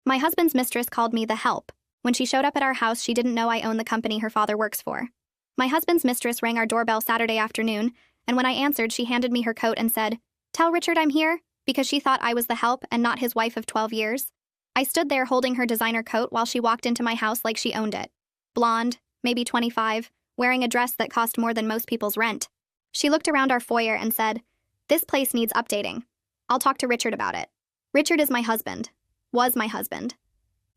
My husband's mistress called me the help. When she showed up at our house, she didn't know I own the company her father works for. My husband's mistress rang our doorbell Saturday afternoon, and when I answered, she handed me her coat and said, "Tell Richard I'm here," because she thought I was the help and not his wife of 12 years. I stood there holding her designer coat while she walked into my house like she owned it. Blonde, maybe 25, wearing a dress that cost more than most people's rent. She looked around our foyer and said, "This place needs updating. I'll talk to Richard about it." Richard is my husband. Was my husband.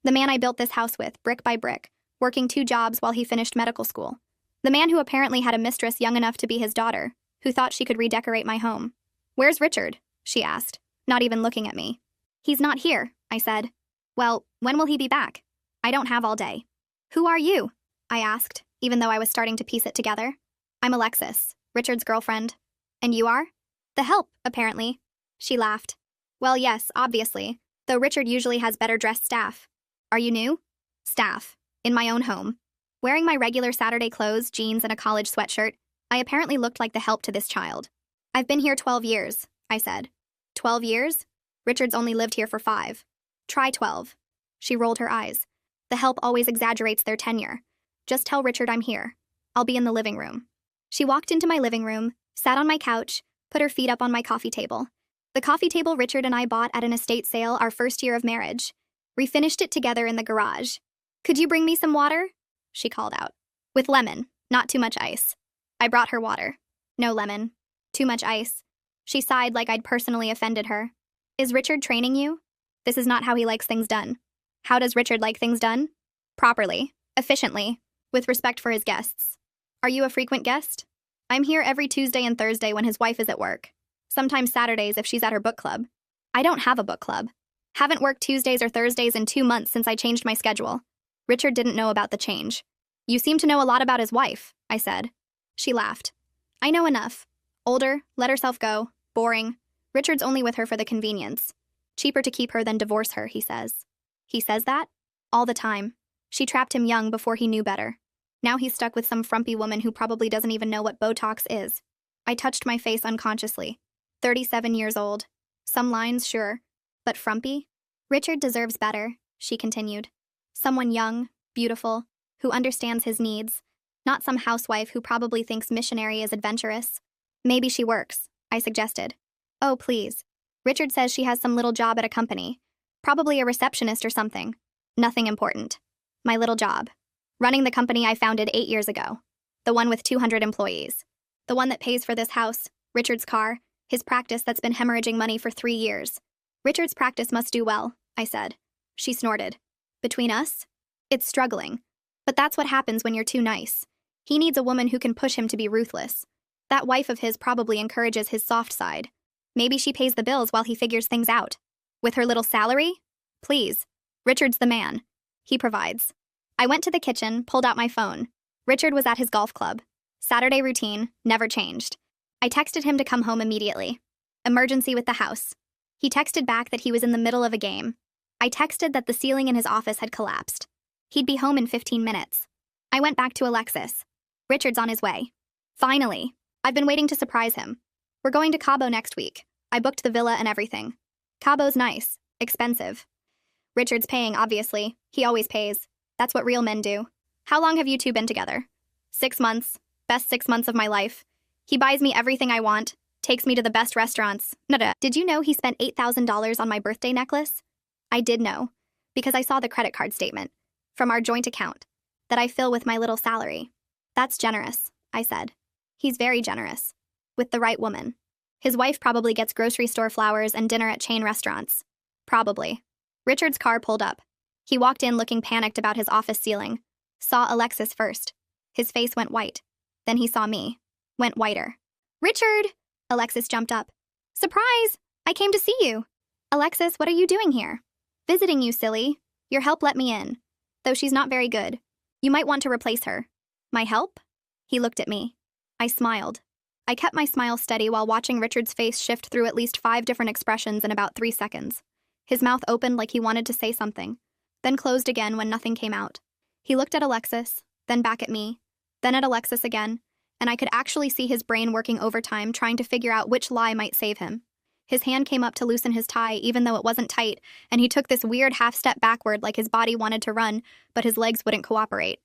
The man I built this house with, brick by brick, working 2 jobs while he finished medical school. The man who apparently had a mistress young enough to be his daughter, who thought she could redecorate my home. "Where's Richard?" she asked, not even looking at me. "He's not here," I said. "Well, when will he be back?" "I don't have all day." "Who are you?" I asked, even though I was starting to piece it together. "I'm Alexis, Richard's girlfriend." "And you are?" "The help, apparently." She laughed. "Well, yes, obviously, though Richard usually has better dressed staff." "Are you new?" "Staff. In my own home." Wearing my regular Saturday clothes, jeans, and a college sweatshirt, I apparently looked like the help to this child. "I've been here 12 years, I said. 12 years? Richard's only lived here for 5. Try 12. She rolled her eyes. The help always exaggerates their tenure. "Just tell Richard I'm here. I'll be in the living room." She walked into my living room, sat on my couch, put her feet up on my coffee table. The coffee table Richard and I bought at an estate sale our first year of marriage. We finished it together in the garage. "Could you bring me some water?" she called out. "With lemon, not too much ice." I brought her water. "No lemon. Too much ice." She sighed like I'd personally offended her. "Is Richard training you?" "This is not how he likes things done." "How does Richard like things done?" "Properly, efficiently, with respect for his guests." "Are you a frequent guest?" "I'm here every Tuesday and Thursday when his wife is at work. Sometimes Saturdays if she's at her book club." "I don't have a book club. Haven't worked Tuesdays or Thursdays in 2 months since I changed my schedule." Richard didn't know about the change. "You seem to know a lot about his wife," I said. She laughed. "I know enough. Older, let herself go, boring. Richard's only with her for the convenience. Cheaper to keep her than divorce her, he says." "He says that?" "All the time. She trapped him young before he knew better. Now he's stuck with some frumpy woman who probably doesn't even know what Botox is." I touched my face unconsciously. 37 years old. Some lines, sure. But frumpy? "Richard deserves better," she continued. "Someone young, beautiful, who understands his needs. Not some housewife who probably thinks missionary is adventurous." "Maybe she works," I suggested. "Oh, please. Richard says she has some little job at a company. Probably a receptionist or something. Nothing important. My little job. Running the company I founded 8 years ago. The one with 200 employees. The one that pays for this house, Richard's car, his practice that's been hemorrhaging money for 3 years. Richard's practice must do well," I said. She snorted. "Between us? It's struggling. But that's what happens when you're too nice. He needs a woman who can push him to be ruthless. That wife of his probably encourages his soft side. Maybe she pays the bills while he figures things out. With her little salary? Please. Richard's the man. He provides." I went to the kitchen, pulled out my phone. Richard was at his golf club. Saturday routine, never changed. I texted him to come home immediately. Emergency with the house. He texted back that he was in the middle of a game. I texted that the ceiling in his office had collapsed. He'd be home in 15 minutes. I went back to Alexis. "Richard's on his way." Finally. I've been waiting to surprise him. "We're going to Cabo next week. I booked the villa and everything. Cabo's nice. Expensive. Richard's paying, obviously. He always pays. That's what real men do." "How long have you two been together?" 6 months. Best 6 months of my life. He buys me everything I want. Takes me to the best restaurants. Nada. Did you know he spent $8,000 on my birthday necklace? I did know, because I saw the credit card statement, from our joint account, that I fill with my little salary. "That's generous," I said. "He's very generous. With the right woman. His wife probably gets grocery store flowers and dinner at chain restaurants. Probably." Richard's car pulled up. He walked in looking panicked about his office ceiling. Saw Alexis first. His face went white. Then he saw me. Went whiter. "Richard!" Alexis jumped up. "Surprise! I came to see you." "Alexis, what are you doing here?" "Visiting you, silly. Your help let me in. Though she's not very good. You might want to replace her." "My help?" He looked at me. I smiled. I kept my smile steady while watching Richard's face shift through at least 5 different expressions in about 3 seconds. His mouth opened like he wanted to say something, then closed again when nothing came out. He looked at Alexis, then back at me, then at Alexis again, and I could actually see his brain working overtime trying to figure out which lie might save him. His hand came up to loosen his tie, even though it wasn't tight, and he took this weird half-step backward like his body wanted to run, but his legs wouldn't cooperate.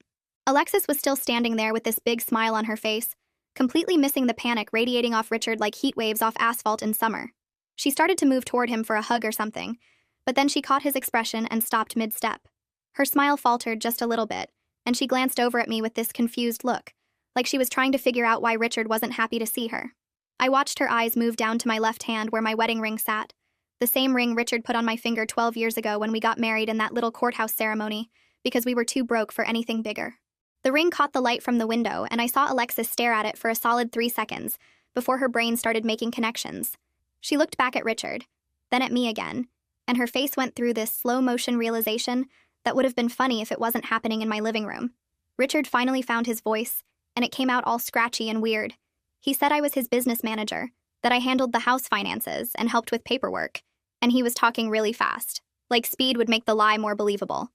Alexis was still standing there with this big smile on her face, completely missing the panic radiating off Richard like heat waves off asphalt in summer. She started to move toward him for a hug or something, but then she caught his expression and stopped mid-step. Her smile faltered just a little bit, and she glanced over at me with this confused look, like she was trying to figure out why Richard wasn't happy to see her. I watched her eyes move down to my left hand where my wedding ring sat, the same ring Richard put on my finger 12 years ago when we got married in that little courthouse ceremony, because we were too broke for anything bigger. The ring caught the light from the window, and I saw Alexis stare at it for a solid 3 seconds, before her brain started making connections. She looked back at Richard, then at me again, and her face went through this slow-motion realization that would have been funny if it wasn't happening in my living room. Richard finally found his voice, and it came out all scratchy and weird. He said I was his business manager, that I handled the house finances and helped with paperwork, and he was talking really fast, like speed would make the lie more believable.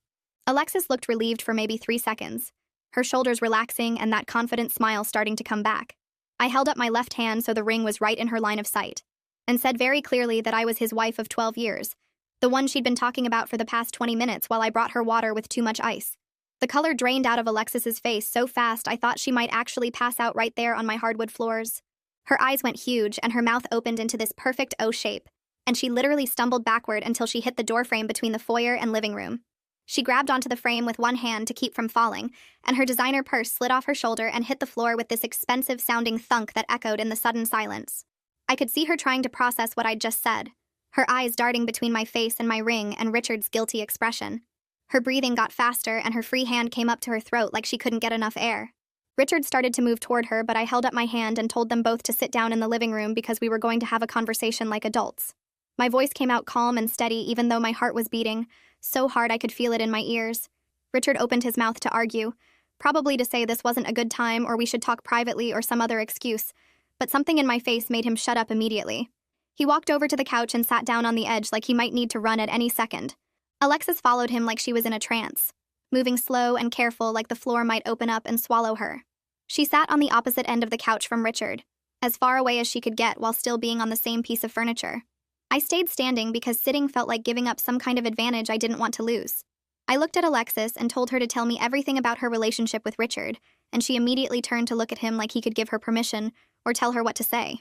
Alexis looked relieved for maybe 3 seconds, her shoulders relaxing and that confident smile starting to come back. I held up my left hand so the ring was right in her line of sight, and said very clearly that I was his wife of 12 years, the one she'd been talking about for the past 20 minutes while I brought her water with too much ice. The color drained out of Alexis's face so fast I thought she might actually pass out right there on my hardwood floors. Her eyes went huge and her mouth opened into this perfect O shape, and she literally stumbled backward until she hit the doorframe between the foyer and living room. She grabbed onto the frame with one hand to keep from falling, and her designer purse slid off her shoulder and hit the floor with this expensive-sounding thunk that echoed in the sudden silence. I could see her trying to process what I'd just said, her eyes darting between my face and my ring and Richard's guilty expression. Her breathing got faster and her free hand came up to her throat like she couldn't get enough air. Richard started to move toward her, but I held up my hand and told them both to sit down in the living room because we were going to have a conversation like adults. My voice came out calm and steady even though my heart was beating, so hard I could feel it in my ears. Richard opened his mouth to argue, probably to say this wasn't a good time or we should talk privately or some other excuse, but something in my face made him shut up immediately. He walked over to the couch and sat down on the edge like he might need to run at any second. Alexis followed him like she was in a trance, moving slow and careful like the floor might open up and swallow her. She sat on the opposite end of the couch from Richard, as far away as she could get while still being on the same piece of furniture. I stayed standing because sitting felt like giving up some kind of advantage I didn't want to lose. I looked at Alexis and told her to tell me everything about her relationship with Richard, and she immediately turned to look at him like he could give her permission or tell her what to say.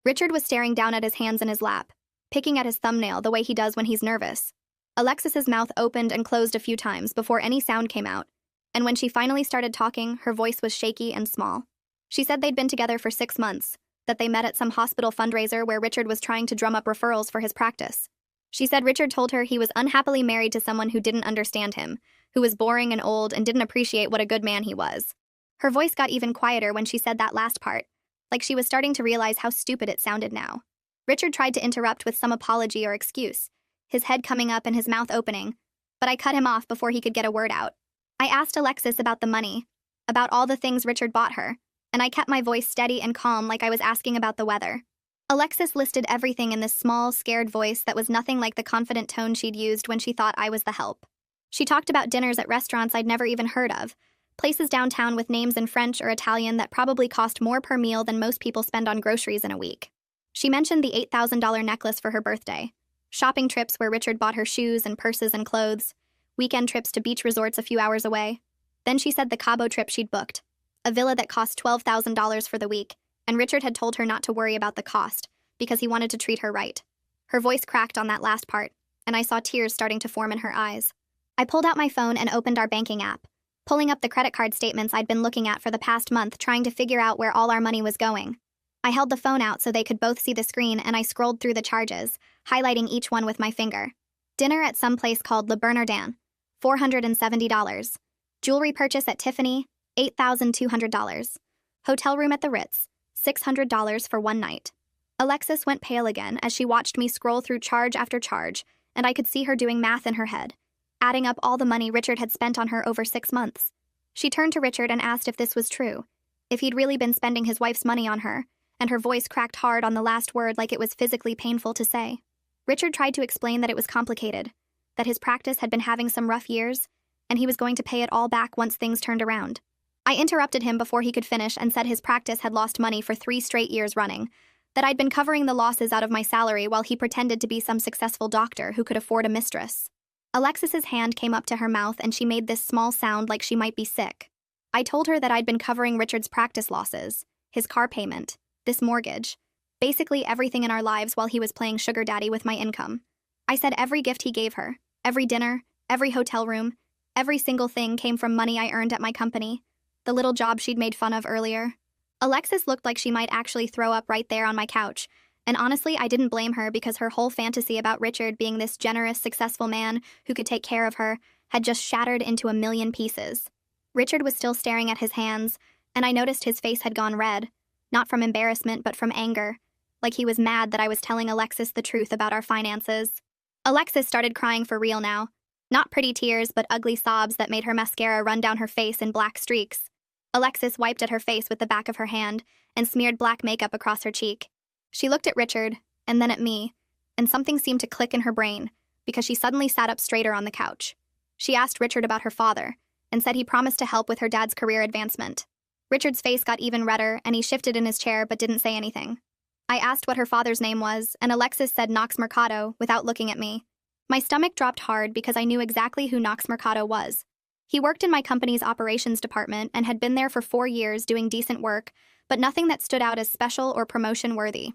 Richard was staring down at his hands in his lap, picking at his thumbnail the way he does when he's nervous. Alexis's mouth opened and closed a few times before any sound came out, and when she finally started talking, her voice was shaky and small. She said they'd been together for 6 months, that they met at some hospital fundraiser where Richard was trying to drum up referrals for his practice. She said Richard told her he was unhappily married to someone who didn't understand him, who was boring and old and didn't appreciate what a good man he was. Her voice got even quieter when she said that last part, like she was starting to realize how stupid it sounded now. Richard tried to interrupt with some apology or excuse, his head coming up and his mouth opening, but I cut him off before he could get a word out. I asked Alexis about the money, about all the things Richard bought her, and I kept my voice steady and calm like I was asking about the weather. Alexis listed everything in this small, scared voice that was nothing like the confident tone she'd used when she thought I was the help. She talked about dinners at restaurants I'd never even heard of, places downtown with names in French or Italian that probably cost more per meal than most people spend on groceries in a week. She mentioned the $8,000 necklace for her birthday, shopping trips where Richard bought her shoes and purses and clothes, weekend trips to beach resorts a few hours away. Then she said the Cabo trip she'd booked, a villa that cost $12,000 for the week, and Richard had told her not to worry about the cost because he wanted to treat her right. Her voice cracked on that last part, and I saw tears starting to form in her eyes. I pulled out my phone and opened our banking app, pulling up the credit card statements I'd been looking at for the past month trying to figure out where all our money was going. I held the phone out so they could both see the screen and I scrolled through the charges, highlighting each one with my finger. Dinner at some place called Le Bernardin, $470. Jewelry purchase at Tiffany, $8,200. Hotel room at the Ritz, $600 for one night. Alexis went pale again as she watched me scroll through charge after charge, and I could see her doing math in her head, adding up all the money Richard had spent on her over 6 months. She turned to Richard and asked if this was true, if he'd really been spending his wife's money on her, and her voice cracked hard on the last word like it was physically painful to say. Richard tried to explain that it was complicated, that his practice had been having some rough years, and he was going to pay it all back once things turned around. I interrupted him before he could finish and said his practice had lost money for 3 straight years running, that I'd been covering the losses out of my salary while he pretended to be some successful doctor who could afford a mistress. Alexis's hand came up to her mouth and she made this small sound like she might be sick. I told her that I'd been covering Richard's practice losses, his car payment, this mortgage, basically everything in our lives while he was playing sugar daddy with my income. I said every gift he gave her, every dinner, every hotel room, every single thing came from money I earned at my company, the little job she'd made fun of earlier. Alexis looked like she might actually throw up right there on my couch, and honestly, I didn't blame her because her whole fantasy about Richard being this generous, successful man who could take care of her had just shattered into a million pieces. Richard was still staring at his hands, and I noticed his face had gone red, not from embarrassment but from anger, like he was mad that I was telling Alexis the truth about our finances. Alexis started crying for real now. Not pretty tears, but ugly sobs that made her mascara run down her face in black streaks. Alexis wiped at her face with the back of her hand and smeared black makeup across her cheek. She looked at Richard, and then at me, and something seemed to click in her brain because she suddenly sat up straighter on the couch. She asked Richard about her father and said he promised to help with her dad's career advancement. Richard's face got even redder, and he shifted in his chair but didn't say anything. I asked what her father's name was, and Alexis said Knox Mercado without looking at me. My stomach dropped hard because I knew exactly who Knox Mercado was. He worked in my company's operations department and had been there for 4 years doing decent work, but nothing that stood out as special or promotion-worthy.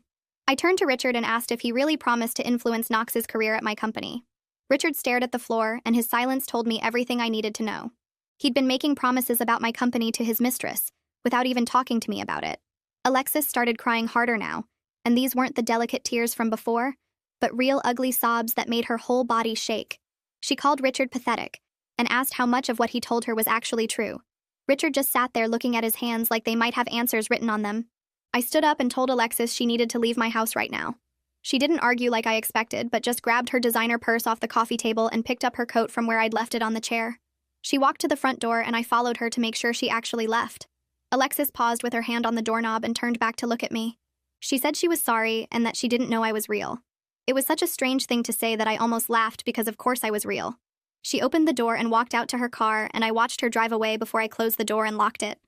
I turned to Richard and asked if he really promised to influence Knox's career at my company. Richard stared at the floor, and his silence told me everything I needed to know. He'd been making promises about my company to his mistress, without even talking to me about it. Alexis started crying harder now, and these weren't the delicate tears from before, but real ugly sobs that made her whole body shake. She called Richard pathetic, and asked how much of what he told her was actually true. Richard just sat there looking at his hands like they might have answers written on them. I stood up and told Alexis she needed to leave my house right now. She didn't argue like I expected, but just grabbed her designer purse off the coffee table and picked up her coat from where I'd left it on the chair. She walked to the front door, and I followed her to make sure she actually left. Alexis paused with her hand on the doorknob and turned back to look at me. She said she was sorry and that she didn't know I was real. It was such a strange thing to say that I almost laughed because of course I was real. She opened the door and walked out to her car, and I watched her drive away before I closed the door and locked it.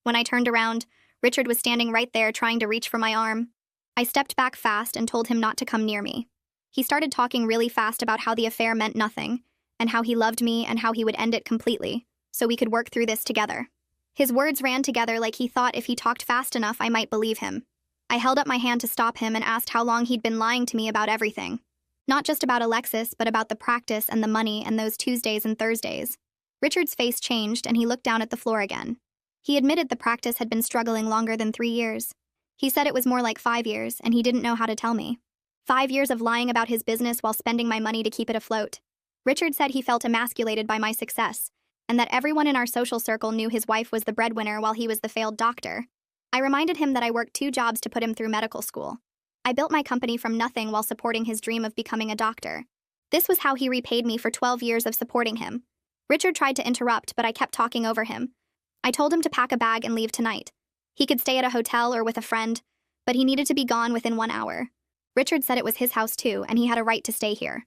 When I turned around, Richard was standing right there trying to reach for my arm. I stepped back fast and told him not to come near me. He started talking really fast about how the affair meant nothing, and how he loved me and how he would end it completely, so we could work through this together. His words ran together like he thought if he talked fast enough I might believe him. I held up my hand to stop him and asked how long he'd been lying to me about everything. Not just about Alexis, but about the practice and the money and those Tuesdays and Thursdays. Richard's face changed and he looked down at the floor again. He admitted the practice had been struggling longer than 3 years. He said it was more like 5 years, and he didn't know how to tell me. 5 years of lying about his business while spending my money to keep it afloat. Richard said he felt emasculated by my success, and that everyone in our social circle knew his wife was the breadwinner while he was the failed doctor. I reminded him that I worked 2 jobs to put him through medical school. I built my company from nothing while supporting his dream of becoming a doctor. This was how he repaid me for 12 years of supporting him. Richard tried to interrupt, but I kept talking over him. I told him to pack a bag and leave tonight. He could stay at a hotel or with a friend, but he needed to be gone within 1 hour. Richard said it was his house too, and he had a right to stay here.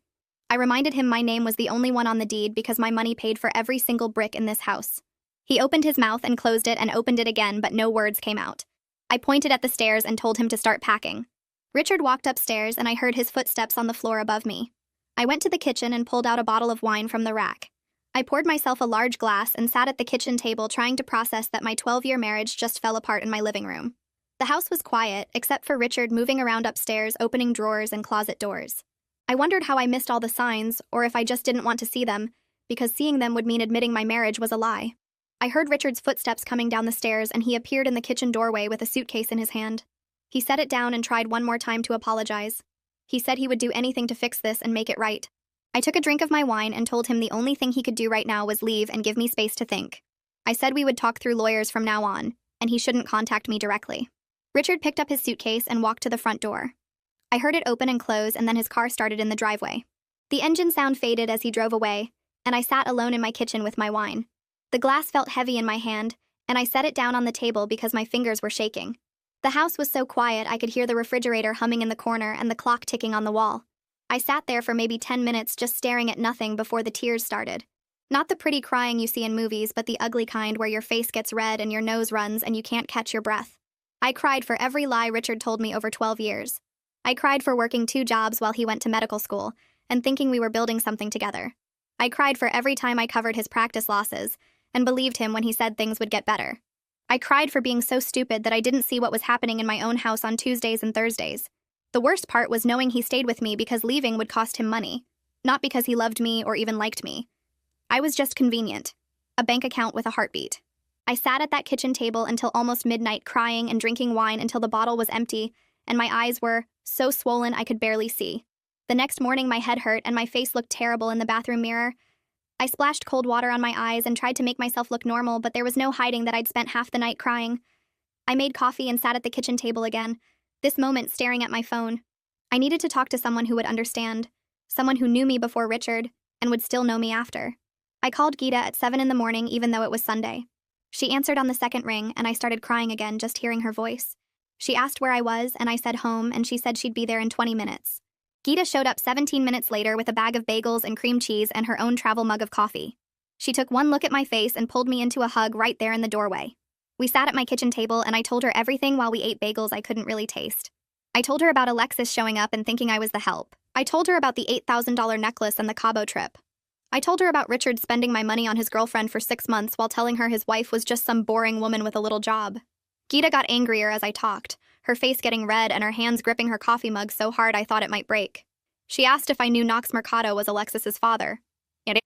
I reminded him my name was the only one on the deed because my money paid for every single brick in this house. He opened his mouth and closed it and opened it again, but no words came out. I pointed at the stairs and told him to start packing. Richard walked upstairs, and I heard his footsteps on the floor above me. I went to the kitchen and pulled out a bottle of wine from the rack. I poured myself a large glass and sat at the kitchen table trying to process that my 12-year marriage just fell apart in my living room. The house was quiet, except for Richard moving around upstairs, opening drawers and closet doors. I wondered how I missed all the signs, or if I just didn't want to see them, because seeing them would mean admitting my marriage was a lie. I heard Richard's footsteps coming down the stairs, and he appeared in the kitchen doorway with a suitcase in his hand. He set it down and tried one more time to apologize. He said he would do anything to fix this and make it right. I took a drink of my wine and told him the only thing he could do right now was leave and give me space to think. I said we would talk through lawyers from now on, and he shouldn't contact me directly. Richard picked up his suitcase and walked to the front door. I heard it open and close, and then his car started in the driveway. The engine sound faded as he drove away, and I sat alone in my kitchen with my wine. The glass felt heavy in my hand, and I set it down on the table because my fingers were shaking. The house was so quiet I could hear the refrigerator humming in the corner and the clock ticking on the wall. I sat there for maybe 10 minutes just staring at nothing before the tears started. Not the pretty crying you see in movies, but the ugly kind where your face gets red and your nose runs and you can't catch your breath. I cried for every lie Richard told me over 12 years. I cried for working 2 jobs while he went to medical school and thinking we were building something together. I cried for every time I covered his practice losses and believed him when he said things would get better. I cried for being so stupid that I didn't see what was happening in my own house on Tuesdays and Thursdays. The worst part was knowing he stayed with me because leaving would cost him money, not because he loved me or even liked me. I was just convenient, a bank account with a heartbeat. I sat at that kitchen table until almost midnight crying and drinking wine until the bottle was empty and my eyes were so swollen I could barely see. The next morning my head hurt and my face looked terrible in the bathroom mirror. I splashed cold water on my eyes and tried to make myself look normal, but there was no hiding that I'd spent half the night crying. I made coffee and sat at the kitchen table again, this moment staring at my phone. I needed to talk to someone who would understand, someone who knew me before Richard and would still know me after. I called Geeta at 7 in the morning even though it was Sunday. She answered on the second ring and I started crying again just hearing her voice. She asked where I was and I said home and she said she'd be there in 20 minutes. Geeta showed up 17 minutes later with a bag of bagels and cream cheese and her own travel mug of coffee. She took one look at my face and pulled me into a hug right there in the doorway. We sat at my kitchen table and I told her everything while we ate bagels I couldn't really taste. I told her about Alexis showing up and thinking I was the help. I told her about the $8,000 necklace and the Cabo trip. I told her about Richard spending my money on his girlfriend for 6 months while telling her his wife was just some boring woman with a little job. Geeta got angrier as I talked, her face getting red and her hands gripping her coffee mug so hard I thought it might break. She asked if I knew Knox Mercado was Alexis's father.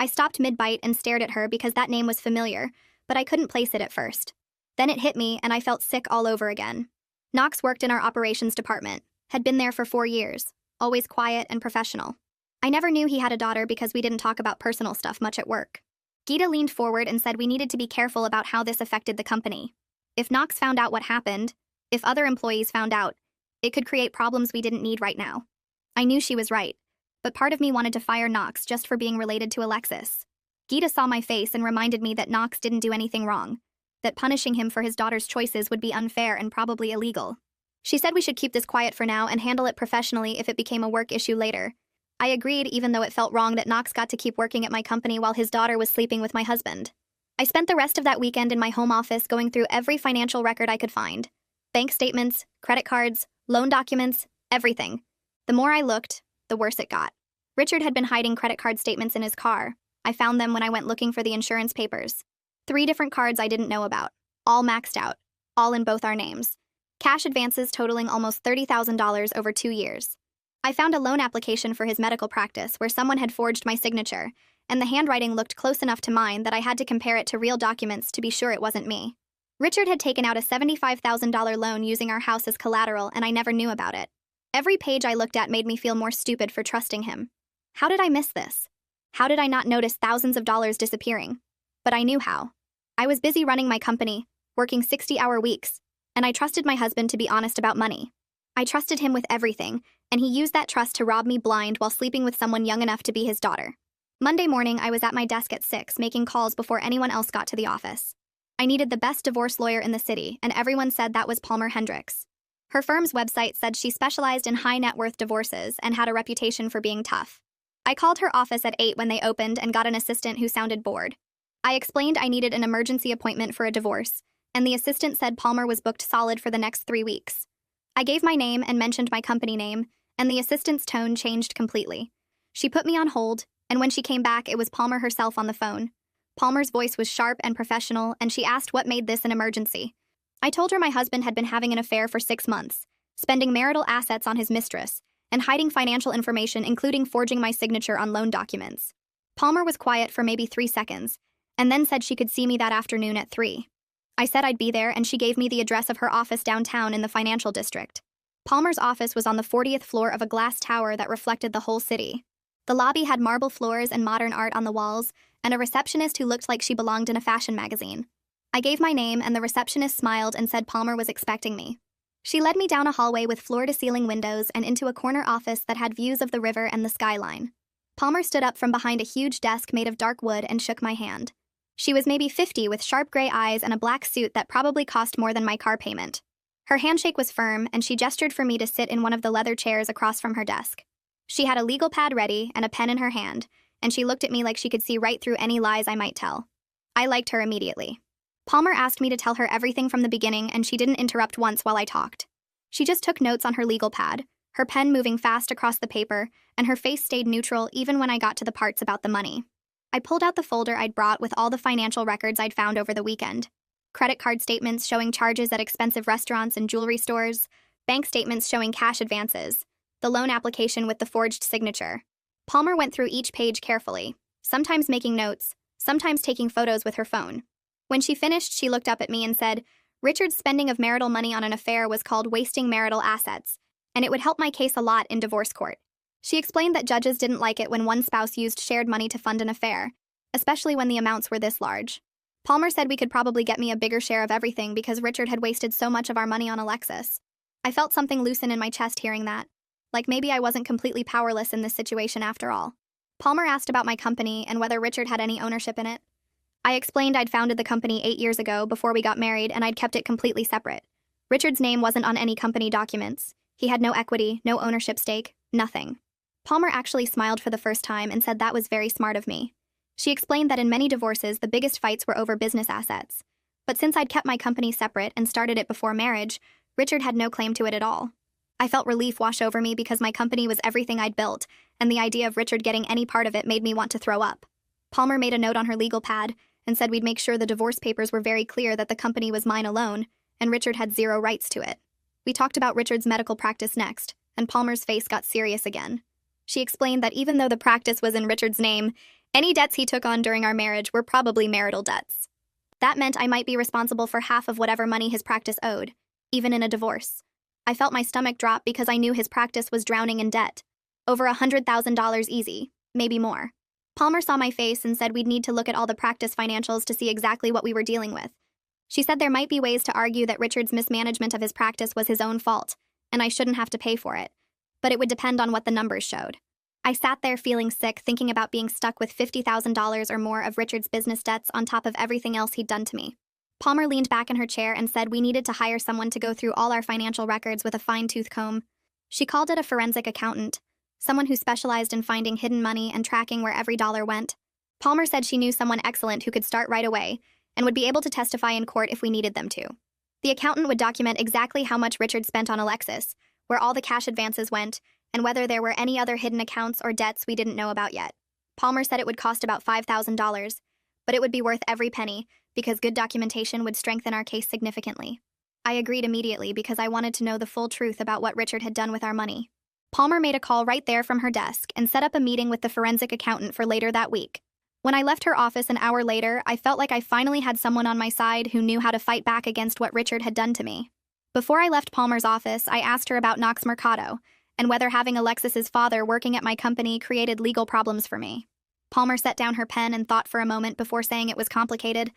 I stopped mid-bite and stared at her because that name was familiar, but I couldn't place it at first. Then it hit me and I felt sick all over again. Knox worked in our operations department, had been there for 4 years, always quiet and professional. I never knew he had a daughter because we didn't talk about personal stuff much at work. Geeta leaned forward and said we needed to be careful about how this affected the company. If Knox found out what happened, if other employees found out, it could create problems we didn't need right now. I knew she was right, but part of me wanted to fire Knox just for being related to Alexis. Geeta saw my face and reminded me that Knox didn't do anything wrong, that punishing him for his daughter's choices would be unfair and probably illegal. She said we should keep this quiet for now and handle it professionally if it became a work issue later. I agreed even though it felt wrong that Knox got to keep working at my company while his daughter was sleeping with my husband. I spent the rest of that weekend in my home office going through every financial record I could find. Bank statements, credit cards, loan documents, everything. The more I looked, the worse it got. Richard had been hiding credit card statements in his car. I found them when I went looking for the insurance papers. 3 different cards I didn't know about, all maxed out, all in both our names. Cash advances totaling almost $30,000 over 2 years. I found a loan application for his medical practice where someone had forged my signature, and the handwriting looked close enough to mine that I had to compare it to real documents to be sure it wasn't me. Richard had taken out a $75,000 loan using our house as collateral, and I never knew about it. Every page I looked at made me feel more stupid for trusting him. How did I miss this? How did I not notice thousands of dollars disappearing? But I knew how. I was busy running my company, working 60-hour weeks, and I trusted my husband to be honest about money. I trusted him with everything, and he used that trust to rob me blind while sleeping with someone young enough to be his daughter. Monday morning, I was at my desk at 6 making calls before anyone else got to the office. I needed the best divorce lawyer in the city, and everyone said that was Palmer Hendricks. Her firm's website said she specialized in high-net-worth divorces and had a reputation for being tough. I called her office at 8 when they opened and got an assistant who sounded bored. I explained I needed an emergency appointment for a divorce, and the assistant said Palmer was booked solid for the next 3 weeks. I gave my name and mentioned my company name, and the assistant's tone changed completely. She put me on hold, and when she came back, it was Palmer herself on the phone. Palmer's voice was sharp and professional, and she asked what made this an emergency. I told her my husband had been having an affair for 6 months, spending marital assets on his mistress, and hiding financial information including forging my signature on loan documents. Palmer was quiet for maybe 3 seconds, and then said she could see me that afternoon at 3. I said I'd be there, and she gave me the address of her office downtown in the financial district. Palmer's office was on the 40th floor of a glass tower that reflected the whole city. The lobby had marble floors and modern art on the walls, and a receptionist who looked like she belonged in a fashion magazine. I gave my name, and the receptionist smiled and said Palmer was expecting me. She led me down a hallway with floor-to-ceiling windows and into a corner office that had views of the river and the skyline. Palmer stood up from behind a huge desk made of dark wood and shook my hand. She was maybe 50 with sharp gray eyes and a black suit that probably cost more than my car payment. Her handshake was firm, and she gestured for me to sit in one of the leather chairs across from her desk. She had a legal pad ready and a pen in her hand, and she looked at me like she could see right through any lies I might tell. I liked her immediately. Palmer asked me to tell her everything from the beginning, and she didn't interrupt once while I talked. She just took notes on her legal pad, her pen moving fast across the paper, and her face stayed neutral even when I got to the parts about the money. I pulled out the folder I'd brought with all the financial records I'd found over the weekend. Credit card statements showing charges at expensive restaurants and jewelry stores, bank statements showing cash advances, the loan application with the forged signature. Palmer went through each page carefully, sometimes making notes, sometimes taking photos with her phone. When she finished, she looked up at me and said, "Richard's spending of marital money on an affair was called wasting marital assets, and it would help my case a lot in divorce court." She explained that judges didn't like it when one spouse used shared money to fund an affair, especially when the amounts were this large. Palmer said we could probably get me a bigger share of everything because Richard had wasted so much of our money on Alexis. I felt something loosen in my chest hearing that. Like maybe I wasn't completely powerless in this situation after all. Palmer asked about my company and whether Richard had any ownership in it. I explained I'd founded the company 8 years ago before we got married, and I'd kept it completely separate. Richard's name wasn't on any company documents. He had no equity, no ownership stake, nothing. Palmer actually smiled for the first time and said that was very smart of me. She explained that in many divorces, the biggest fights were over business assets. But since I'd kept my company separate and started it before marriage, Richard had no claim to it at all. I felt relief wash over me because my company was everything I'd built, and the idea of Richard getting any part of it made me want to throw up. Palmer made a note on her legal pad and said we'd make sure the divorce papers were very clear that the company was mine alone, and Richard had zero rights to it. We talked about Richard's medical practice next, and Palmer's face got serious again. She explained that even though the practice was in Richard's name, any debts he took on during our marriage were probably marital debts. That meant I might be responsible for half of whatever money his practice owed, even in a divorce. I felt my stomach drop because I knew his practice was drowning in debt. Over $100,000 easy, maybe more. Palmer saw my face and said we'd need to look at all the practice financials to see exactly what we were dealing with. She said there might be ways to argue that Richard's mismanagement of his practice was his own fault, and I shouldn't have to pay for it. But it would depend on what the numbers showed. I sat there feeling sick, thinking about being stuck with $50,000 or more of Richard's business debts on top of everything else he'd done to me. Palmer leaned back in her chair and said we needed to hire someone to go through all our financial records with a fine-tooth comb. She called it a forensic accountant, someone who specialized in finding hidden money and tracking where every dollar went. Palmer said she knew someone excellent who could start right away and would be able to testify in court if we needed them to. The accountant would document exactly how much Richard spent on Alexis, where all the cash advances went, and whether there were any other hidden accounts or debts we didn't know about yet. Palmer said it would cost about $5,000, but it would be worth every penny because good documentation would strengthen our case significantly. I agreed immediately because I wanted to know the full truth about what Richard had done with our money. Palmer made a call right there from her desk and set up a meeting with the forensic accountant for later that week. When I left her office an hour later, I felt like I finally had someone on my side who knew how to fight back against what Richard had done to me. Before I left Palmer's office, I asked her about Knox Mercado and whether having Alexis's father working at my company created legal problems for me. Palmer set down her pen and thought for a moment before saying it was complicated,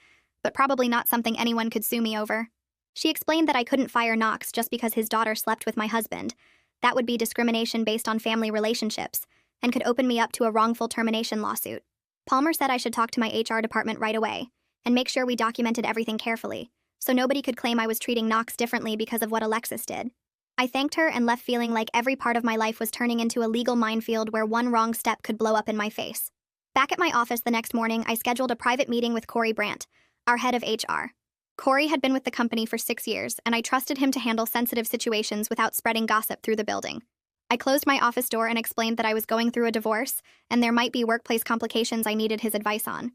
but probably not something anyone could sue me over. She explained that I couldn't fire Knox just because his daughter slept with my husband. That would be discrimination based on family relationships and could open me up to a wrongful termination lawsuit. Palmer said I should talk to my HR department right away and make sure we documented everything carefully, so nobody could claim I was treating Knox differently because of what Alexis did. I thanked her and left feeling like every part of my life was turning into a legal minefield where one wrong step could blow up in my face. Back at my office the next morning, I scheduled a private meeting with Corey Brandt, our head of HR. Corey had been with the company for 6 years, and I trusted him to handle sensitive situations without spreading gossip through the building. I closed my office door and explained that I was going through a divorce, and there might be workplace complications I needed his advice on.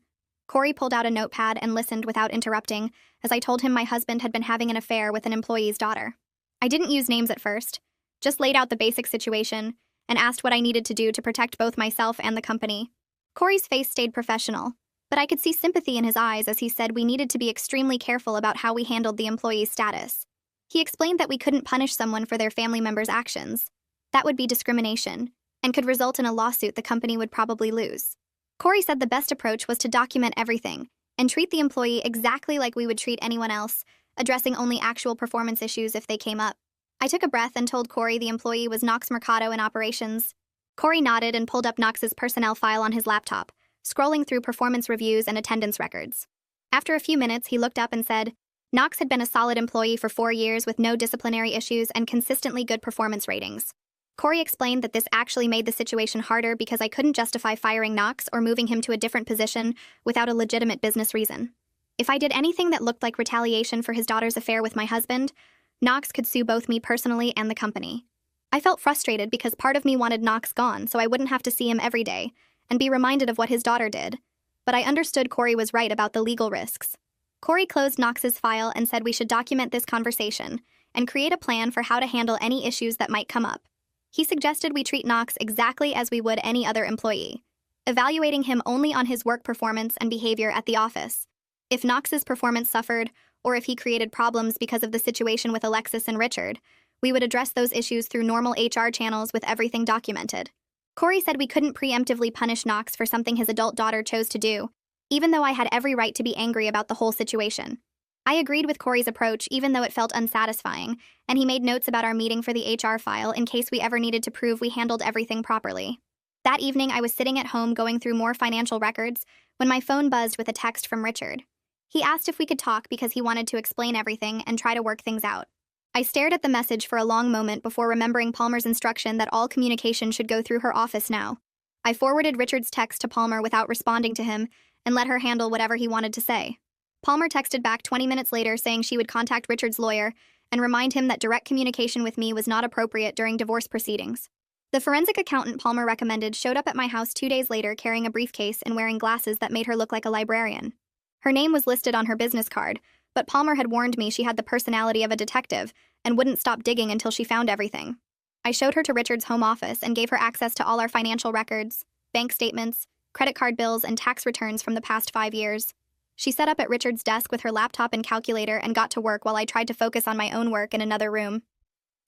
Corey pulled out a notepad and listened without interrupting, as I told him my husband had been having an affair with an employee's daughter. I didn't use names at first, just laid out the basic situation, and asked what I needed to do to protect both myself and the company. Corey's face stayed professional, but I could see sympathy in his eyes as he said we needed to be extremely careful about how we handled the employee's status. He explained that we couldn't punish someone for their family member's actions. That would be discrimination, and could result in a lawsuit the company would probably lose. Corey said the best approach was to document everything and treat the employee exactly like we would treat anyone else, addressing only actual performance issues if they came up. I took a breath and told Corey the employee was Knox Mercado in operations. Corey nodded and pulled up Knox's personnel file on his laptop, scrolling through performance reviews and attendance records. After a few minutes, he looked up and said, Knox had been a solid employee for 4 years with no disciplinary issues and consistently good performance ratings. Corey explained that this actually made the situation harder because I couldn't justify firing Knox or moving him to a different position without a legitimate business reason. If I did anything that looked like retaliation for his daughter's affair with my husband, Knox could sue both me personally and the company. I felt frustrated because part of me wanted Knox gone so I wouldn't have to see him every day and be reminded of what his daughter did. But I understood Corey was right about the legal risks. Corey closed Knox's file and said we should document this conversation and create a plan for how to handle any issues that might come up. He suggested we treat Knox exactly as we would any other employee, evaluating him only on his work performance and behavior at the office. If Knox's performance suffered, or if he created problems because of the situation with Alexis and Richard, we would address those issues through normal HR channels with everything documented. Corey said we couldn't preemptively punish Knox for something his adult daughter chose to do, even though I had every right to be angry about the whole situation. I agreed with Corey's approach even though it felt unsatisfying, and he made notes about our meeting for the HR file in case we ever needed to prove we handled everything properly. That evening, I was sitting at home going through more financial records when my phone buzzed with a text from Richard. He asked if we could talk because he wanted to explain everything and try to work things out. I stared at the message for a long moment before remembering Palmer's instruction that all communication should go through her office now. I forwarded Richard's text to Palmer without responding to him and let her handle whatever he wanted to say. Palmer texted back 20 minutes later saying she would contact Richard's lawyer and remind him that direct communication with me was not appropriate during divorce proceedings. The forensic accountant Palmer recommended showed up at my house 2 days later carrying a briefcase and wearing glasses that made her look like a librarian. Her name was listed on her business card, but Palmer had warned me she had the personality of a detective and wouldn't stop digging until she found everything. I showed her to Richard's home office and gave her access to all our financial records, bank statements, credit card bills, and tax returns from the past 5 years. She sat up at Richard's desk with her laptop and calculator and got to work while I tried to focus on my own work in another room.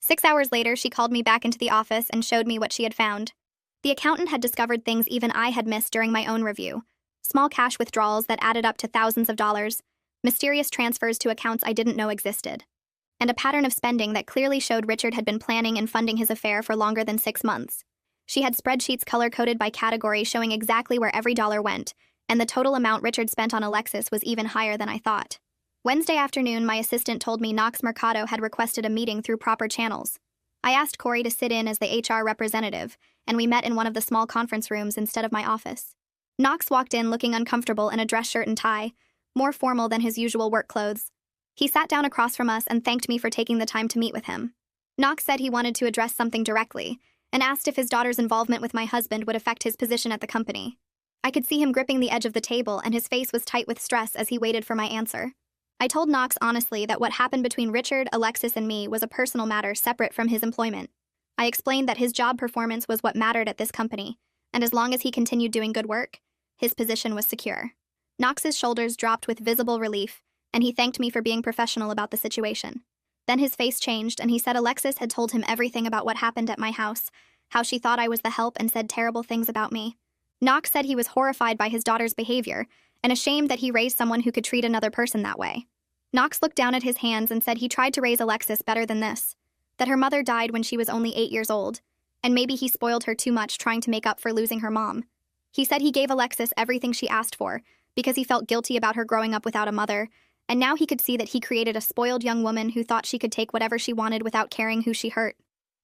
6 hours later, she called me back into the office and showed me what she had found. The accountant had discovered things even I had missed during my own review. Small cash withdrawals that added up to thousands of dollars, mysterious transfers to accounts I didn't know existed, and a pattern of spending that clearly showed Richard had been planning and funding his affair for longer than 6 months. She had spreadsheets color-coded by category showing exactly where every dollar went, and the total amount Richard spent on Alexis was even higher than I thought. Wednesday afternoon, my assistant told me Knox Mercado had requested a meeting through proper channels. I asked Corey to sit in as the HR representative, and we met in one of the small conference rooms instead of my office. Knox walked in looking uncomfortable in a dress shirt and tie, more formal than his usual work clothes. He sat down across from us and thanked me for taking the time to meet with him. Knox said he wanted to address something directly, and asked if his daughter's involvement with my husband would affect his position at the company. I could see him gripping the edge of the table, and his face was tight with stress as he waited for my answer. I told Knox honestly that what happened between Richard, Alexis, and me was a personal matter separate from his employment. I explained that his job performance was what mattered at this company, and as long as he continued doing good work, his position was secure. Knox's shoulders dropped with visible relief, and he thanked me for being professional about the situation. Then his face changed, and he said Alexis had told him everything about what happened at my house, how she thought I was the help and said terrible things about me. Knox said he was horrified by his daughter's behavior and ashamed that he raised someone who could treat another person that way. Knox looked down at his hands and said he tried to raise Alexis better than this, that her mother died when she was only 8 years old, and maybe he spoiled her too much trying to make up for losing her mom. He said he gave Alexis everything she asked for because he felt guilty about her growing up without a mother, and now he could see that he created a spoiled young woman who thought she could take whatever she wanted without caring who she hurt.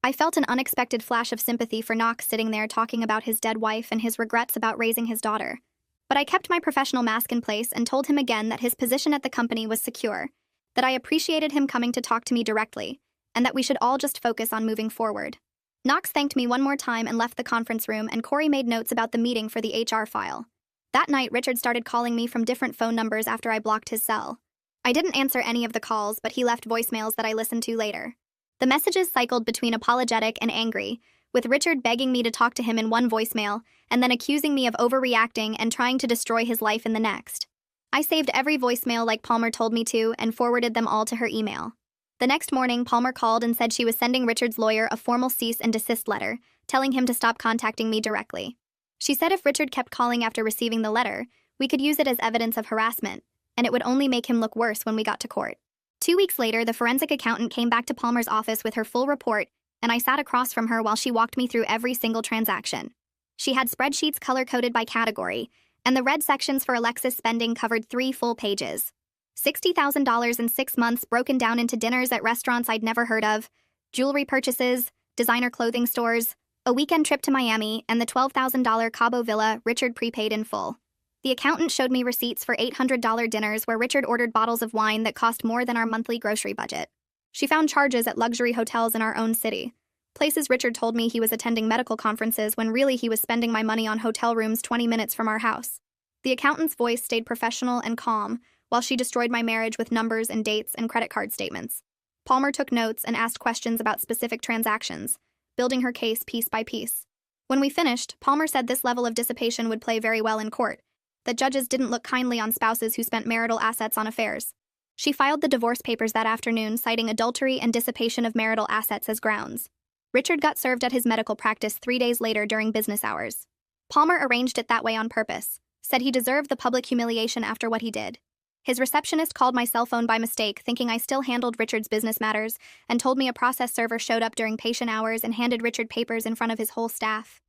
I felt an unexpected flash of sympathy for Knox sitting there talking about his dead wife and his regrets about raising his daughter. But I kept my professional mask in place and told him again that his position at the company was secure, that I appreciated him coming to talk to me directly, and that we should all just focus on moving forward. Knox thanked me one more time and left the conference room, and Corey made notes about the meeting for the HR file. That night, Richard started calling me from different phone numbers after I blocked his cell. I didn't answer any of the calls, but he left voicemails that I listened to later. The messages cycled between apologetic and angry, with Richard begging me to talk to him in one voicemail and then accusing me of overreacting and trying to destroy his life in the next. I saved every voicemail like Palmer told me to and forwarded them all to her email. The next morning, Palmer called and said she was sending Richard's lawyer a formal cease and desist letter, telling him to stop contacting me directly. She said if Richard kept calling after receiving the letter, we could use it as evidence of harassment, and it would only make him look worse when we got to court. 2 weeks later, the forensic accountant came back to Palmer's office with her full report, and I sat across from her while she walked me through every single transaction. She had spreadsheets color-coded by category, and the red sections for Alexis' spending covered 3 full pages. $60,000 in 6 months broken down into dinners at restaurants I'd never heard of, jewelry purchases, designer clothing stores, a weekend trip to Miami, and the $12,000 Cabo villa Richard prepaid in full. The accountant showed me receipts for $800 dinners where Richard ordered bottles of wine that cost more than our monthly grocery budget. She found charges at luxury hotels in our own city, places Richard told me he was attending medical conferences when really he was spending my money on hotel rooms 20 minutes from our house. The accountant's voice stayed professional and calm, while she destroyed my marriage with numbers and dates and credit card statements. Palmer took notes and asked questions about specific transactions, building her case piece by piece. When we finished, Palmer said this level of dissipation would play very well in court, that judges didn't look kindly on spouses who spent marital assets on affairs. She filed the divorce papers that afternoon, citing adultery and dissipation of marital assets as grounds. Richard got served at his medical practice 3 days later during business hours. Palmer arranged it that way on purpose, said he deserved the public humiliation after what he did. His receptionist called my cell phone by mistake, thinking I still handled Richard's business matters, and told me a process server showed up during patient hours and handed Richard papers in front of his whole staff.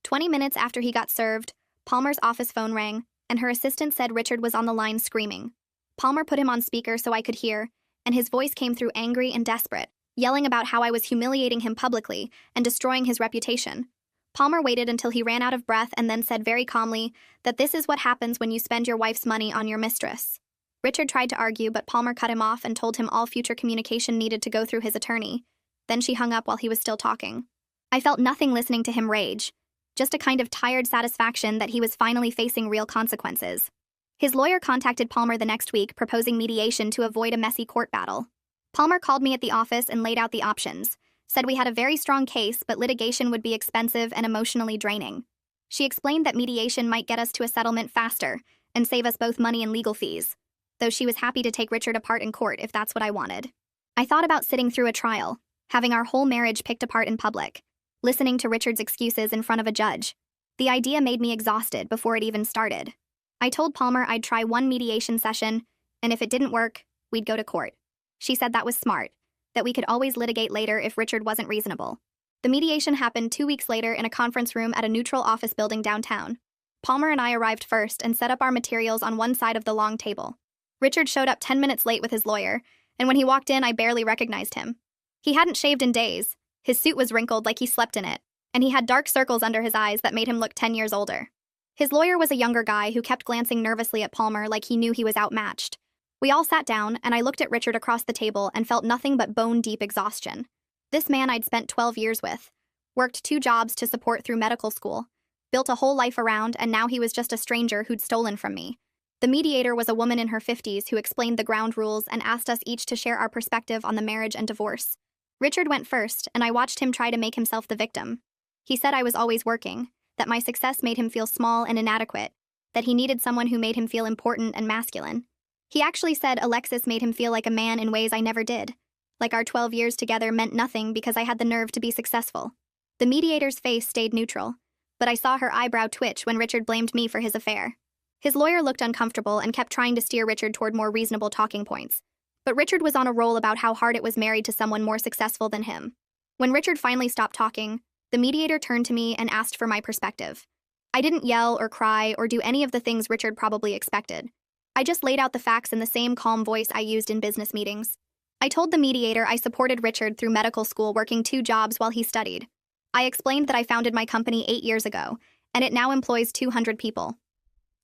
20 minutes after he got served, Palmer's office phone rang, and her assistant said Richard was on the line screaming. Palmer put him on speaker so I could hear, and his voice came through angry and desperate, yelling about how I was humiliating him publicly and destroying his reputation. Palmer waited until he ran out of breath and then said very calmly that this is what happens when you spend your wife's money on your mistress. Richard tried to argue, but Palmer cut him off and told him all future communication needed to go through his attorney. Then she hung up while he was still talking. I felt nothing listening to him rage, just a kind of tired satisfaction that he was finally facing real consequences. His lawyer contacted Palmer the next week, proposing mediation to avoid a messy court battle. Palmer called me at the office and laid out the options, said we had a very strong case, but litigation would be expensive and emotionally draining. She explained that mediation might get us to a settlement faster and save us both money and legal fees, though she was happy to take Richard apart in court if that's what I wanted. I thought about sitting through a trial, having our whole marriage picked apart in public, listening to Richard's excuses in front of a judge. The idea made me exhausted before it even started. I told Palmer I'd try one mediation session, and if it didn't work, we'd go to court. She said that was smart, that we could always litigate later if Richard wasn't reasonable. The mediation happened 2 weeks later in a conference room at a neutral office building downtown. Palmer and I arrived first and set up our materials on one side of the long table. Richard showed up 10 minutes late with his lawyer, and when he walked in, I barely recognized him. He hadn't shaved in days. His suit was wrinkled like he slept in it, and he had dark circles under his eyes that made him look 10 years older. His lawyer was a younger guy who kept glancing nervously at Palmer like he knew he was outmatched. We all sat down, and I looked at Richard across the table and felt nothing but bone-deep exhaustion. This man I'd spent 12 years with, worked 2 jobs to support through medical school, built a whole life around, and now he was just a stranger who'd stolen from me. The mediator was a woman in her 50s who explained the ground rules and asked us each to share our perspective on the marriage and divorce. Richard went first, and I watched him try to make himself the victim. He said I was always working, that my success made him feel small and inadequate, that he needed someone who made him feel important and masculine. He actually said Alexis made him feel like a man in ways I never did, like our 12 years together meant nothing because I had the nerve to be successful. The mediator's face stayed neutral, but I saw her eyebrow twitch when Richard blamed me for his affair. His lawyer looked uncomfortable and kept trying to steer Richard toward more reasonable talking points. But Richard was on a roll about how hard it was married to someone more successful than him. When Richard finally stopped talking, the mediator turned to me and asked for my perspective. I didn't yell or cry or do any of the things Richard probably expected. I just laid out the facts in the same calm voice I used in business meetings. I told the mediator I supported Richard through medical school, working 2 jobs while he studied. I explained that I founded my company 8 years ago, and it now employs 200 people.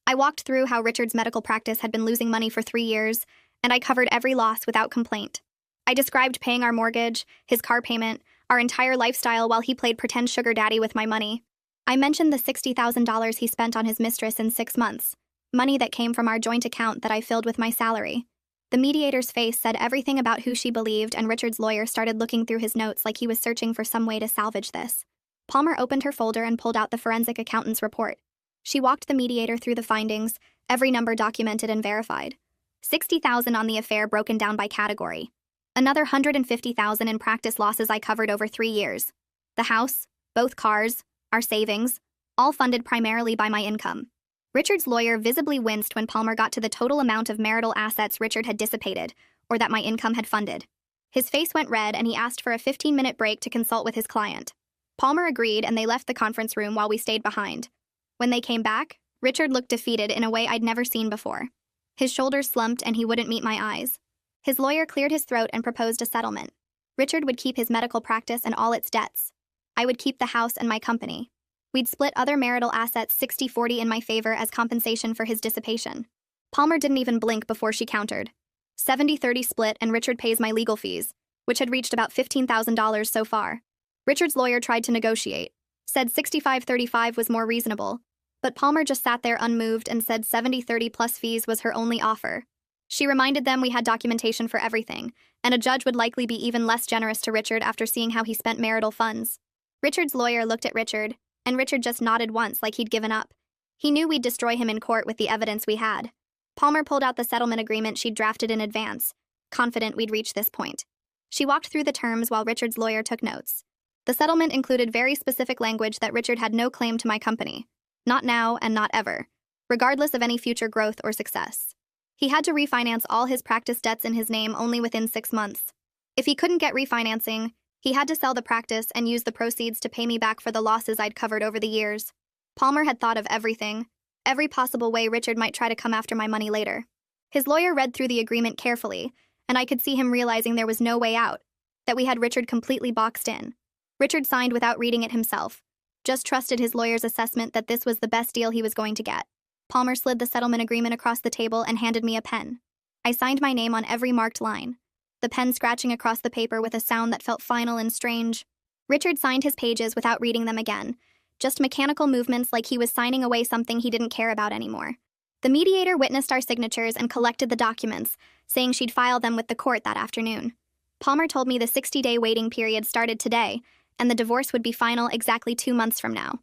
I walked through how Richard's medical practice had been losing money for 3 years, and I covered every loss without complaint. I described paying our mortgage, his car payment, our entire lifestyle while he played pretend sugar daddy with my money. I mentioned the $60,000 he spent on his mistress in 6 months, money that came from our joint account that I filled with my salary. The mediator's face said everything about who she believed, and Richard's lawyer started looking through his notes like he was searching for some way to salvage this. Palmer opened her folder and pulled out the forensic accountant's report. She walked the mediator through the findings, every number documented and verified. $60,000 on the affair broken down by category. Another $150,000 in practice losses I covered over 3 years. The house, both cars, our savings, all funded primarily by my income. Richard's lawyer visibly winced when Palmer got to the total amount of marital assets Richard had dissipated, or that my income had funded. His face went red and he asked for a 15-minute break to consult with his client. Palmer agreed and they left the conference room while we stayed behind. When they came back, Richard looked defeated in a way I'd never seen before. His shoulders slumped and he wouldn't meet my eyes. His lawyer cleared his throat and proposed a settlement. Richard would keep his medical practice and all its debts. I would keep the house and my company. We'd split other marital assets 60-40 in my favor as compensation for his dissipation. Palmer didn't even blink before she countered. 70-30 split and Richard pays my legal fees, which had reached about $15,000 so far. Richard's lawyer tried to negotiate, said 65-35 was more reasonable, but Palmer just sat there unmoved and said 70-30 plus fees was her only offer. She reminded them we had documentation for everything, and a judge would likely be even less generous to Richard after seeing how he spent marital funds. Richard's lawyer looked at Richard, and Richard just nodded once like he'd given up. He knew we'd destroy him in court with the evidence we had. Palmer pulled out the settlement agreement she'd drafted in advance, confident we'd reach this point. She walked through the terms while Richard's lawyer took notes. The settlement included very specific language that Richard had no claim to my company. Not now and not ever, regardless of any future growth or success. He had to refinance all his practice debts in his name only within 6 months. If he couldn't get refinancing, he had to sell the practice and use the proceeds to pay me back for the losses I'd covered over the years. Palmer had thought of everything, every possible way Richard might try to come after my money later. His lawyer read through the agreement carefully, and I could see him realizing there was no way out, that we had Richard completely boxed in. Richard signed without reading it himself, just trusted his lawyer's assessment that this was the best deal he was going to get. Palmer slid the settlement agreement across the table and handed me a pen. I signed my name on every marked line, the pen scratching across the paper with a sound that felt final and strange. Richard signed his pages without reading them again, just mechanical movements like he was signing away something he didn't care about anymore. The mediator witnessed our signatures and collected the documents, saying she'd file them with the court that afternoon. Palmer told me the 60-day waiting period started today, and the divorce would be final exactly 2 months from now.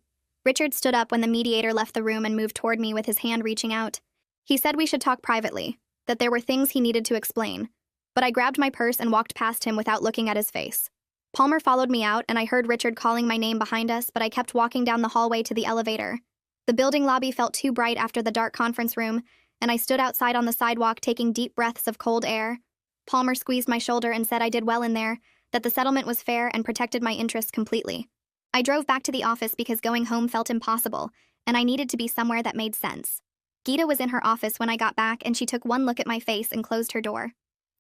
Richard stood up when the mediator left the room and moved toward me with his hand reaching out. He said we should talk privately, that there were things he needed to explain, but I grabbed my purse and walked past him without looking at his face. Palmer followed me out, and I heard Richard calling my name behind us, but I kept walking down the hallway to the elevator. The building lobby felt too bright after the dark conference room, and I stood outside on the sidewalk taking deep breaths of cold air. Palmer squeezed my shoulder and said I did well in there, that the settlement was fair and protected my interests completely. I drove back to the office because going home felt impossible, and I needed to be somewhere that made sense. Geeta was in her office when I got back, and she took one look at my face and closed her door.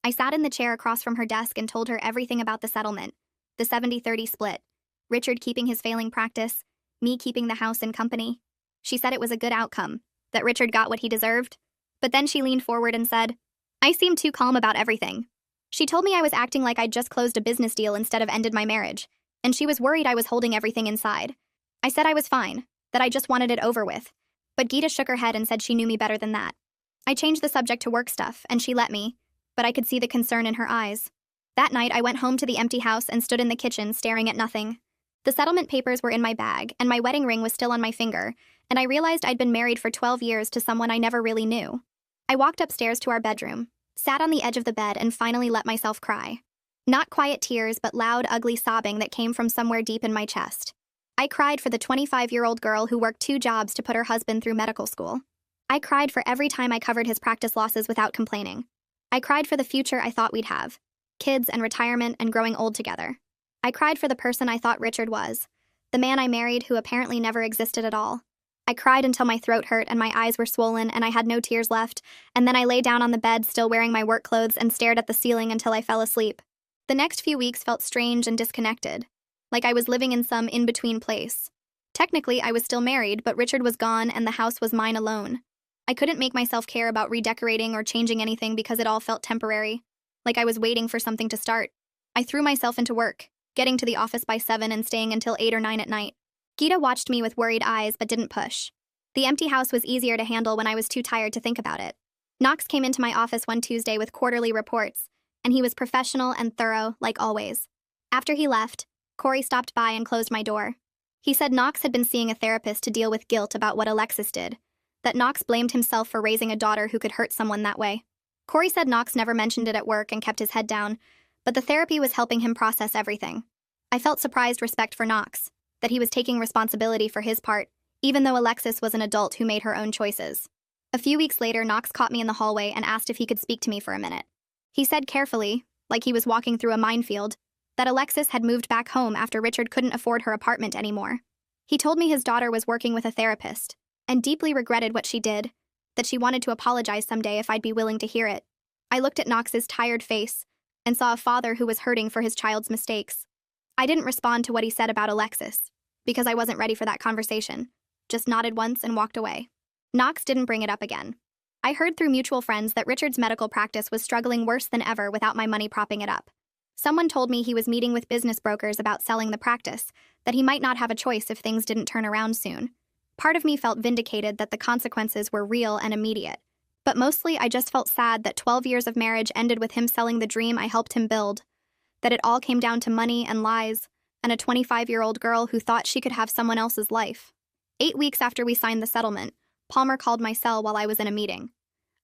I sat in the chair across from her desk and told her everything about the settlement, the 70-30 split, Richard keeping his failing practice, me keeping the house and company. She said it was a good outcome, that Richard got what he deserved. But then she leaned forward and said, I seemed too calm about everything. She told me I was acting like I'd just closed a business deal instead of ended my marriage, and she was worried I was holding everything inside. I said I was fine, that I just wanted it over with, but Geeta shook her head and said she knew me better than that. I changed the subject to work stuff, and she let me, but I could see the concern in her eyes. That night, I went home to the empty house and stood in the kitchen staring at nothing. The settlement papers were in my bag, and my wedding ring was still on my finger, and I realized I'd been married for 12 years to someone I never really knew. I walked upstairs to our bedroom, sat on the edge of the bed, and finally let myself cry. Not quiet tears, but loud, ugly sobbing that came from somewhere deep in my chest. I cried for the 25-year-old girl who worked 2 jobs to put her husband through medical school. I cried for every time I covered his practice losses without complaining. I cried for the future I thought we'd have, kids and retirement and growing old together. I cried for the person I thought Richard was, the man I married who apparently never existed at all. I cried until my throat hurt and my eyes were swollen and I had no tears left, and then I lay down on the bed still wearing my work clothes and stared at the ceiling until I fell asleep. The next few weeks felt strange and disconnected, like I was living in some in-between place. Technically, I was still married, but Richard was gone and the house was mine alone. I couldn't make myself care about redecorating or changing anything because it all felt temporary, like I was waiting for something to start. I threw myself into work, getting to the office by 7 and staying until 8 or 9 at night. Geeta watched me with worried eyes but didn't push. The empty house was easier to handle when I was too tired to think about it. Knox came into my office one Tuesday with quarterly reports, and he was professional and thorough, like always. After he left, Corey stopped by and closed my door. He said Knox had been seeing a therapist to deal with guilt about what Alexis did, that Knox blamed himself for raising a daughter who could hurt someone that way. Corey said Knox never mentioned it at work and kept his head down, but the therapy was helping him process everything. I felt surprised respect for Knox, that he was taking responsibility for his part, even though Alexis was an adult who made her own choices. A few weeks later, Knox caught me in the hallway and asked if he could speak to me for a minute. He said carefully, like he was walking through a minefield, that Alexis had moved back home after Richard couldn't afford her apartment anymore. He told me his daughter was working with a therapist, and deeply regretted what she did, that she wanted to apologize someday if I'd be willing to hear it. I looked at Knox's tired face and saw a father who was hurting for his child's mistakes. I didn't respond to what he said about Alexis, because I wasn't ready for that conversation. Just nodded once and walked away. Knox didn't bring it up again. I heard through mutual friends that Richard's medical practice was struggling worse than ever without my money propping it up. Someone told me he was meeting with business brokers about selling the practice, that he might not have a choice if things didn't turn around soon. Part of me felt vindicated that the consequences were real and immediate. But mostly, I just felt sad that 12 years of marriage ended with him selling the dream I helped him build. That it all came down to money and lies, and a 25-year-old girl who thought she could have someone else's life. 8 weeks after we signed the settlement, Palmer called my cell while I was in a meeting.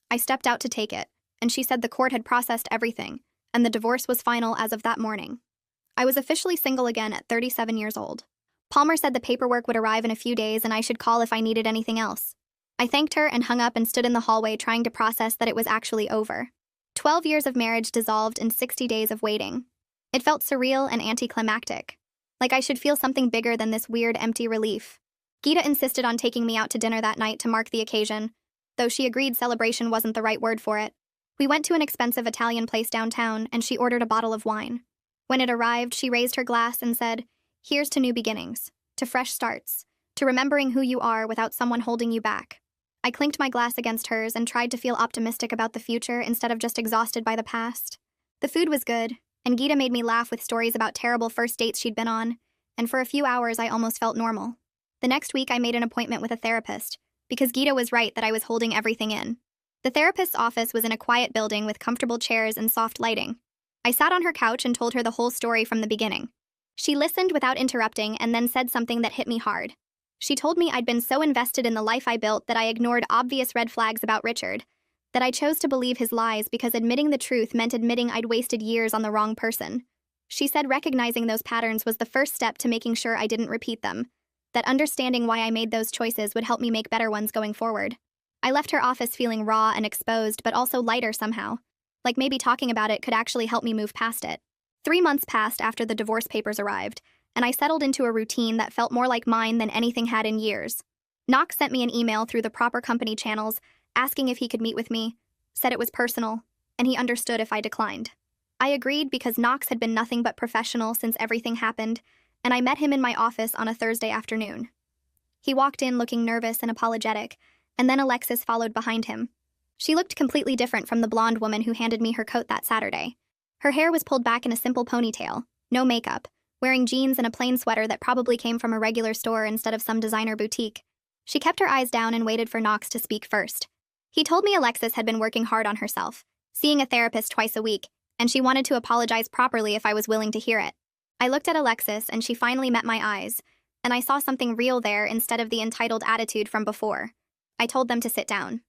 I stepped out to take it, and she said the court had processed everything, and the divorce was final as of that morning. I was officially single again at 37 years old. Palmer said the paperwork would arrive in a few days and I should call if I needed anything else. I thanked her and hung up and stood in the hallway trying to process that it was actually over. 12 years of marriage dissolved in 60 days of waiting. It felt surreal and anticlimactic. Like I should feel something bigger than this weird, empty relief. Gita insisted on taking me out to dinner that night to mark the occasion, though she agreed celebration wasn't the right word for it. We went to an expensive Italian place downtown, and she ordered a bottle of wine. When it arrived, she raised her glass and said, "Here's to new beginnings, to fresh starts, to remembering who you are without someone holding you back." I clinked my glass against hers and tried to feel optimistic about the future instead of just exhausted by the past. The food was good, and Gita made me laugh with stories about terrible first dates she'd been on, and for a few hours I almost felt normal. The next week I made an appointment with a therapist, because Gita was right that I was holding everything in. The therapist's office was in a quiet building with comfortable chairs and soft lighting. I sat on her couch and told her the whole story from the beginning. She listened without interrupting and then said something that hit me hard. She told me I'd been so invested in the life I built that I ignored obvious red flags about Richard, that I chose to believe his lies because admitting the truth meant admitting I'd wasted years on the wrong person. She said recognizing those patterns was the first step to making sure I didn't repeat them, that understanding why I made those choices would help me make better ones going forward. I left her office feeling raw and exposed, but also lighter somehow. Like maybe talking about it could actually help me move past it. 3 months passed after the divorce papers arrived, and I settled into a routine that felt more like mine than anything had in years. Knox sent me an email through the proper company channels, asking if he could meet with me, said it was personal, and he understood if I declined. I agreed because Knox had been nothing but professional since everything happened, and I met him in my office on a Thursday afternoon. He walked in looking nervous and apologetic, and then Alexis followed behind him. She looked completely different from the blonde woman who handed me her coat that Saturday. Her hair was pulled back in a simple ponytail, no makeup, wearing jeans and a plain sweater that probably came from a regular store instead of some designer boutique. She kept her eyes down and waited for Knox to speak first. He told me Alexis had been working hard on herself, seeing a therapist twice a week, and she wanted to apologize properly if I was willing to hear it. I looked at Alexis and she finally met my eyes, and I saw something real there instead of the entitled attitude from before. I told them to sit down.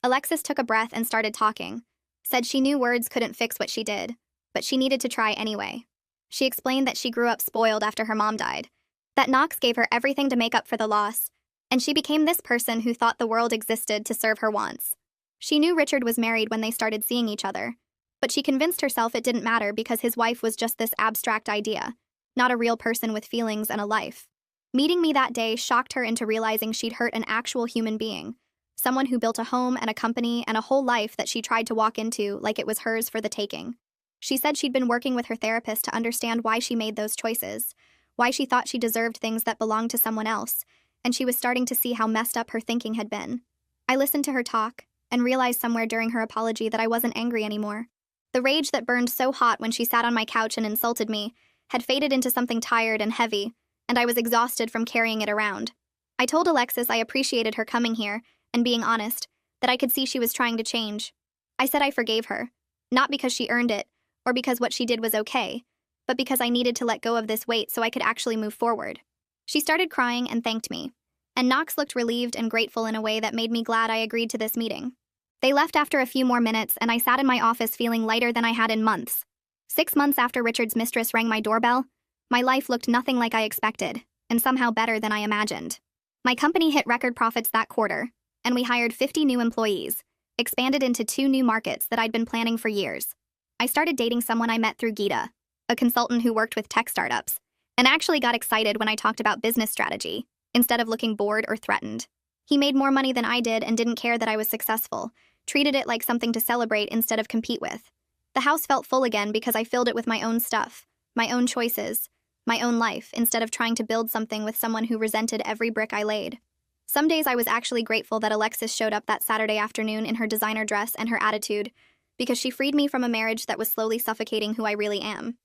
Alexis took a breath and started talking, said she knew words couldn't fix what she did, but she needed to try anyway. She explained that she grew up spoiled after her mom died, that Knox gave her everything to make up for the loss, and she became this person who thought the world existed to serve her wants. She knew Richard was married when they started seeing each other, but she convinced herself it didn't matter because his wife was just this abstract idea, not a real person with feelings and a life. Meeting me that day shocked her into realizing she'd hurt an actual human being, someone who built a home and a company and a whole life that she tried to walk into like it was hers for the taking. She said she'd been working with her therapist to understand why she made those choices, why she thought she deserved things that belonged to someone else, and she was starting to see how messed up her thinking had been. I listened to her talk and realized somewhere during her apology that I wasn't angry anymore. The rage that burned so hot when she sat on my couch and insulted me had faded into something tired and heavy, and I was exhausted from carrying it around. I told Alexis I appreciated her coming here and being honest, that I could see she was trying to change. I said I forgave her, not because she earned it, or because what she did was okay, but because I needed to let go of this weight so I could actually move forward. She started crying and thanked me, and Knox looked relieved and grateful in a way that made me glad I agreed to this meeting. They left after a few more minutes, and I sat in my office feeling lighter than I had in months. 6 months after Richard's mistress rang my doorbell, my life looked nothing like I expected, and somehow better than I imagined. My company hit record profits that quarter, and we hired 50 new employees, expanded into 2 new markets that I'd been planning for years. I started dating someone I met through Gita, a consultant who worked with tech startups, and actually got excited when I talked about business strategy, instead of looking bored or threatened. He made more money than I did and didn't care that I was successful, treated it like something to celebrate instead of compete with. The house felt full again because I filled it with my own stuff, my own choices, my own life, instead of trying to build something with someone who resented every brick I laid. Some days I was actually grateful that Alexis showed up that Saturday afternoon in her designer dress and her attitude, because she freed me from a marriage that was slowly suffocating who I really am.